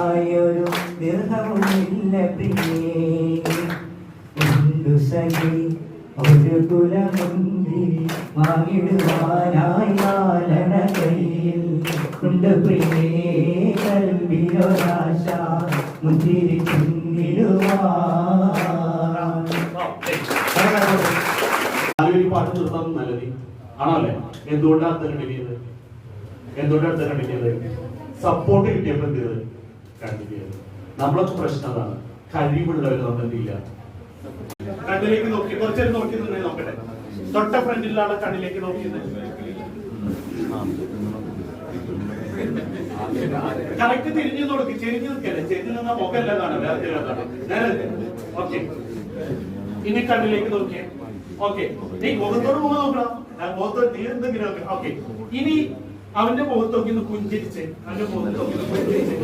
ഒരു ദീർഘവുമില്ല പ്രിയേ എന്തു സഖി ഒരു കുലമുന്തി വാങ്ങിടുവാനായി നാലണ കയ്യിൽ ഉണ്ട് പ്രിയേ കൽവിലൊരാശ മുന്തിരി പാട്ട് നിർത്താൻ നല്ലത് ആണല്ലേ? എന്തുകൊണ്ടാണ് തിരഞ്ഞെടുക്കിയത്? സപ്പോർട്ട് കിട്ടിയപ്പോ എന്ത് ചെയ്ത് കണ്ടിരിക്കുന്നത്? നമ്മളൊക്കെ പ്രശ്നം അതാണ്, കഴിവുള്ളവർ നമ്മളെന്തില്ല. കണ്ണിലേക്ക് നോക്കി കുറച്ചേരം നോക്കി തന്നെ നോക്കട്ടെ. തൊട്ട ഫ്രണ്ടിലാണ് കണ്ണിലേക്ക് നോക്കിയത്. കറക്റ്റ് തിരിഞ്ഞു നോക്കി, ചെരിഞ്ഞു നിൽക്കല്ലേ, ചെരിഞ്ഞു നിന്ന മുഖല്ല കാണാം, ഓക്കെ. ഇനി കണ്ണിലേക്ക് നോക്കിയേ. ഓക്കെ, നീ മുഖത്തോട് മുഖം നോക്കണം, മുഖത്തോട് നീ എന്തെങ്കിലും ഓക്കെ. ഇനി അവന്റെ മുഖത്ത് നോക്കി പുഞ്ചിരിച്ച്, അവന്റെ മുഖത്ത് നോക്കി പുഞ്ചിരിച്ച്